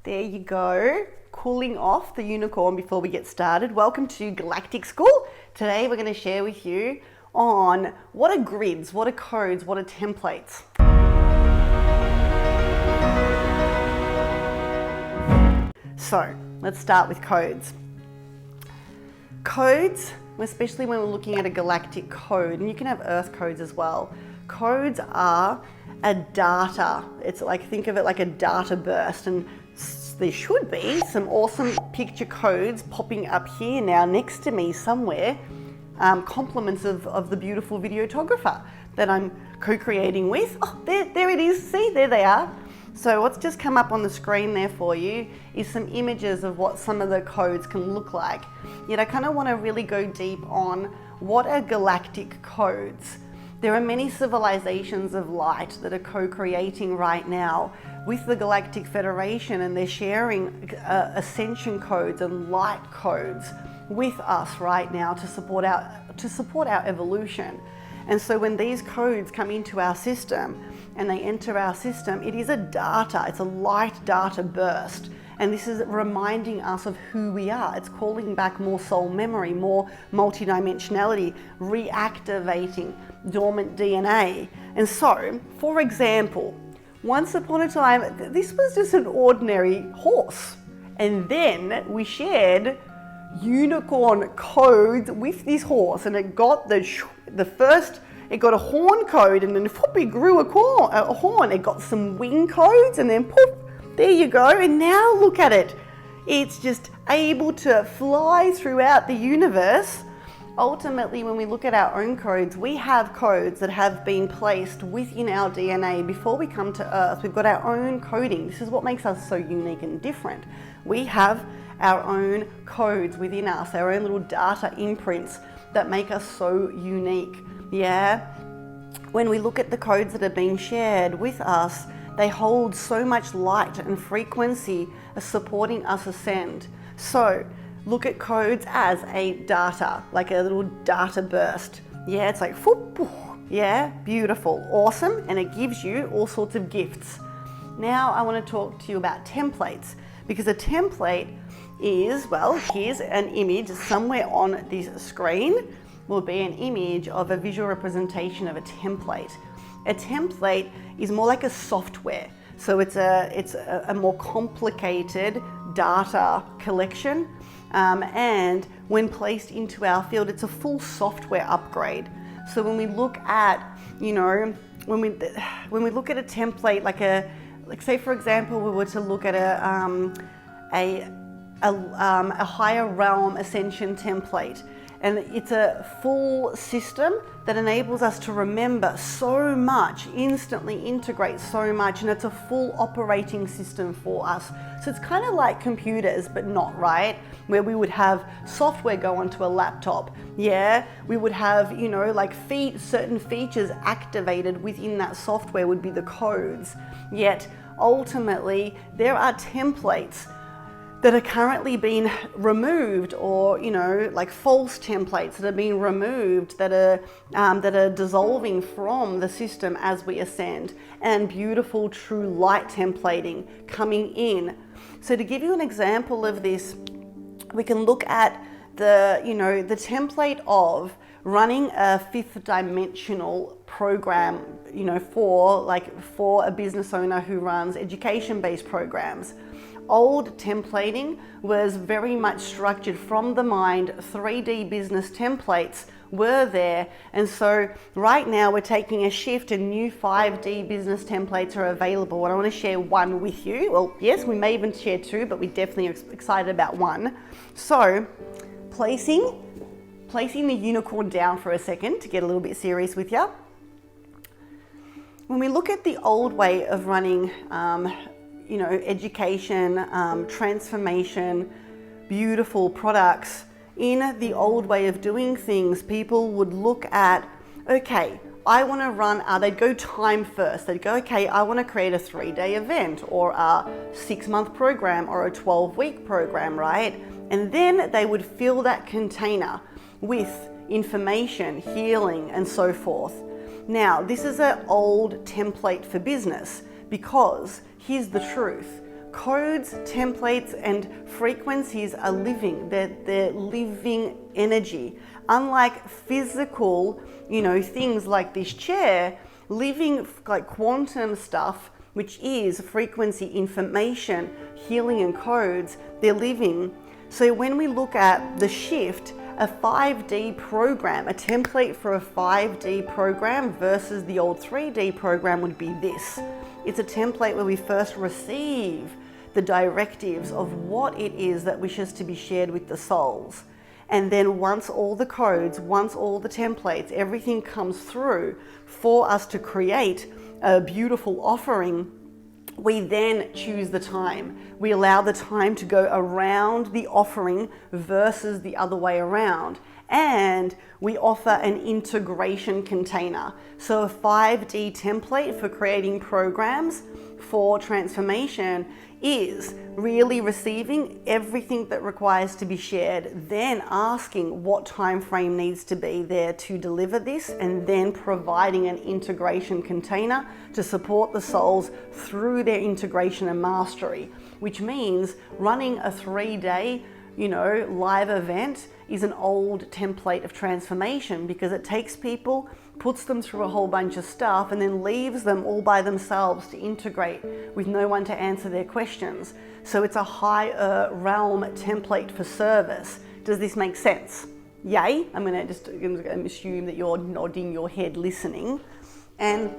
There you go, cooling off the unicorn before we get started. Welcome to Galactic School. Today we're going to share with you on what are grids, what are codes, what are templates. So let's start with codes. Codes, especially when we're looking at a galactic code, and you can have Earth codes as well. Codes are a data. It's like, think of it like a data burst, and there should be some awesome picture codes popping up here now next to me somewhere, compliments of the beautiful videographer that I'm co-creating with. Oh, there it is. See, there they are. So what's just come up on the screen there for you is some images of what some of the codes can look like. Yet I kind of want to really go deep on what are galactic codes. There are many civilizations of light that are co-creating right now with the Galactic Federation, and they're sharing ascension codes and light codes with us right now to support our evolution. And so when these codes come into our system and they enter our system, it is a data, it's a light data burst. And this is reminding us of who we are. It's calling back more soul memory, more multidimensionality, reactivating dormant DNA. And so, for example, once upon a time, this was just an ordinary horse. And then we shared unicorn codes with this horse, and it got it got a horn code, and then it grew a horn. It got some wing codes, and then poof, there you go. And now look at it. It's just able to fly throughout the universe. Ultimately, when we look at our own codes, we have codes that have been placed within our DNA before we come to Earth. We've got our own coding. This is what makes us so unique and different. We have our own codes within us, our own little data imprints that make us so unique. Yeah? When we look at the codes that are being shared with us, they hold so much light and frequency supporting us ascend. So look at codes as a data, like a little data burst. Yeah, it's like, whoop, yeah, beautiful, awesome, and it gives you all sorts of gifts. Now I want to talk to you about templates, because a template is, well, here's an image somewhere on this screen will be an image of a visual representation of a template. A template is more like a software. So it's a more complicated data collection. And when placed into our field, it's a full software upgrade. So when we look at, when we look at a template, like say for example, we were to look at a higher realm ascension template, and it's a full system that enables us to remember so much, instantly integrate so much, and it's a full operating system for us. So it's kind of like computers, but not, right? Where we would have software go onto a laptop. Yeah, we would have, like certain features activated within that software would be the codes. Yet ultimately, there are templates that are currently being removed, or like false templates that are being removed, that are dissolving from the system as we ascend, and beautiful true light templating coming in. So to give you an example of this, we can look at the template of running a fifth dimensional program, for a business owner who runs education-based programs. Old templating was very much structured from the mind. 3D business templates were there, and so right now we're taking a shift, and new 5D business templates are available, and I want to share one with you. Well, yes, we may even share two, but we definitely are excited about one. So placing the unicorn down for a second to get a little bit serious with you. When we look at the old way of running education, transformation, beautiful products, in the old way of doing things, people would look at, okay, I want to run, they'd go time first. They'd go, okay, I want to create a 3-day event, or a 6-month program, or a 12-week program, right? And then they would fill that container with information, healing, and so forth. Now, this is an old template for business, because here's the truth. Codes, templates, and frequencies are living. They're living energy. Unlike physical, things like this chair, living like quantum stuff, which is frequency, information, healing, and codes, they're living. So when we look at the shift, a 5D program, a template for a 5D program versus the old 3D program would be this. It's a template where we first receive the directives of what it is that wishes to be shared with the souls. And then once all the codes, once all the templates, everything comes through for us to create a beautiful offering, we then choose the time. We allow the time to go around the offering versus the other way around. And we offer an integration container. So a 5D template for creating programs for transformation is really receiving everything that requires to be shared, then asking what time frame needs to be there to deliver this, and then providing an integration container to support the souls through their integration and mastery, which means running a 3-day live event is an old template of transformation, because it takes people, puts them through a whole bunch of stuff, and then leaves them all by themselves to integrate with no one to answer their questions. So it's a higher realm template for service. Does this make sense? Yay? I'm going to assume that you're nodding your head listening. And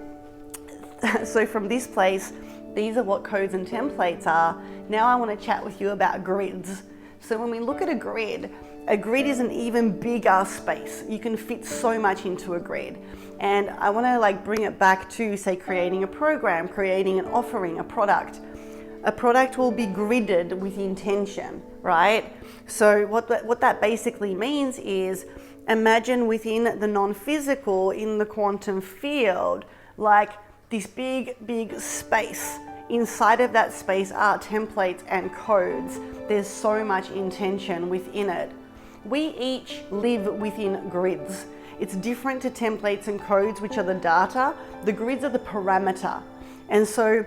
so from this place, these are what codes and templates are. Now I want to chat with you about grids. So when we look at a grid is an even bigger space. You can fit so much into a grid. And I want to bring it back to, say, creating a program, creating an offering, a product. A product will be gridded with intention, right? So what that basically means is, imagine within the non-physical, in the quantum field, like this big space. Inside of that space are templates and codes. There's so much intention within it. We each live within grids. It's different to templates and codes, which are the data. The grids are the parameter. And so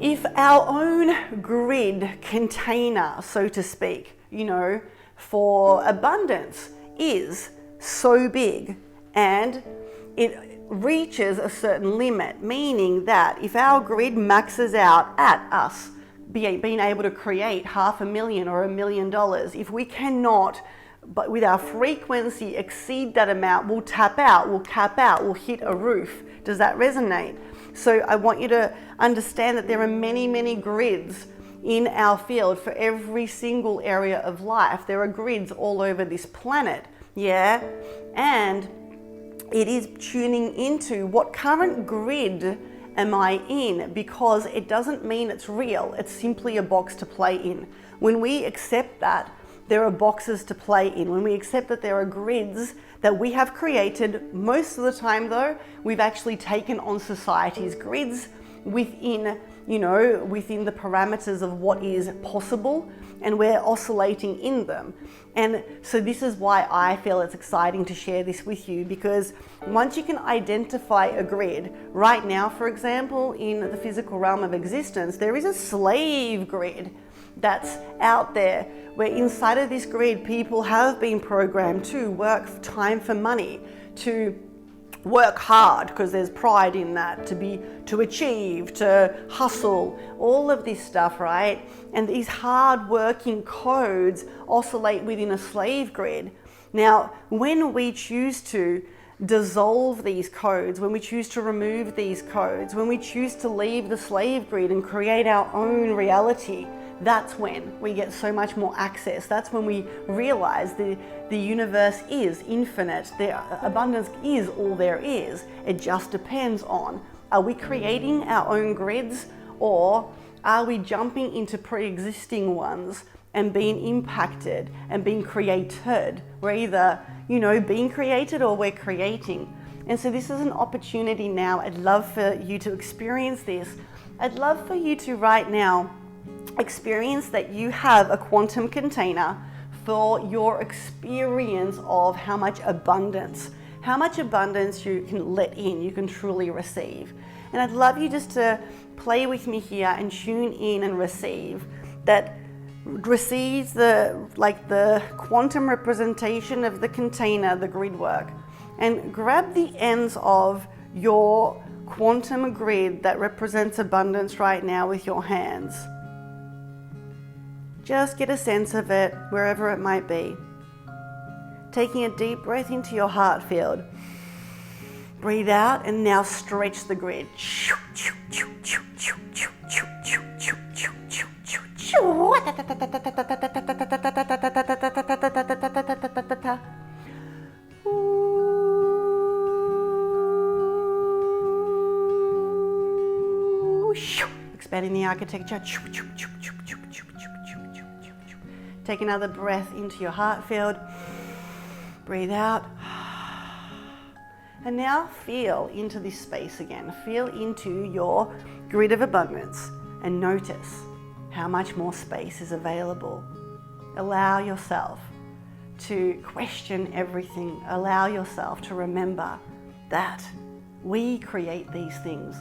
if our own grid container, so to speak, for abundance is so big and it reaches a certain limit, meaning that if our grid maxes out at us being able to create $500,000 or $1 million, if we cannot, but with our frequency, exceed that amount, we'll tap out, we'll cap out, we'll hit a roof. Does that resonate? So I want you to understand that there are many grids in our field for every single area of life. There are grids all over this planet, yeah? And it is tuning into what current grid am I in, because it doesn't mean it's real. It's simply a box to play in. When we accept that, there are boxes to play in. When we accept that there are grids that we have created, most of the time though, we've actually taken on society's grids within the parameters of what is possible, and we're oscillating in them. And so this is why I feel it's exciting to share this with you, because once you can identify a grid, right now, for example, in the physical realm of existence, there is a slave grid that's out there, where inside of this grid, people have been programmed to work time for money, to work hard because there's pride in that, to achieve, to hustle, all of this stuff, right? And these hard working codes oscillate within a slave grid. Now, when we choose to dissolve these codes, when we choose to remove these codes, when we choose to leave the slave grid and create our own reality, that's when we get so much more access. That's when we realize the universe is infinite. The abundance is all there is. It just depends on, are we creating our own grids, or are we jumping into pre-existing ones and being impacted and being created? We're either, being created, or we're creating. And so this is an opportunity now. I'd love for you to experience this. I'd love for you to right now experience that you have a quantum container for your experience of how much abundance you can let in, you can truly receive. And I'd love you just to play with me here and tune in and receives the quantum representation of the container, the grid work, and grab the ends of your quantum grid that represents abundance right now with your hands. Just get a sense of it wherever it might be. Taking a deep breath into your heart field. Breathe out and now stretch the grid. Expanding the architecture. Take another breath into your heart field. Breathe out. And now feel into this space again. Feel into your grid of abundance and notice how much more space is available. Allow yourself to question everything. Allow yourself to remember that we create these things.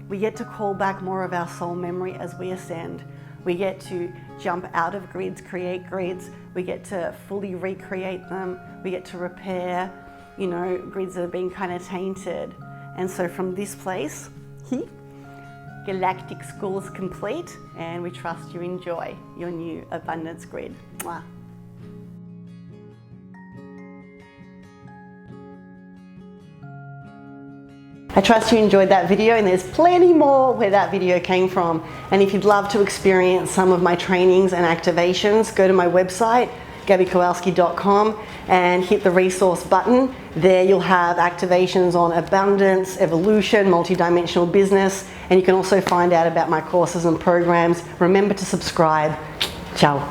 We get to call back more of our soul memory as we ascend. We get to jump out of grids, create grids. We get to fully recreate them. We get to repair, grids that have been kind of tainted. And so from this place, Galactic School is complete, and we trust you enjoy your new abundance grid. Mwah. I trust you enjoyed that video, and there's plenty more where that video came from. And if you'd love to experience some of my trainings and activations, go to my website, gabbykowalski.com, and hit the resource button. There you'll have activations on abundance, evolution, multidimensional business, and you can also find out about my courses and programs. Remember to subscribe. Ciao.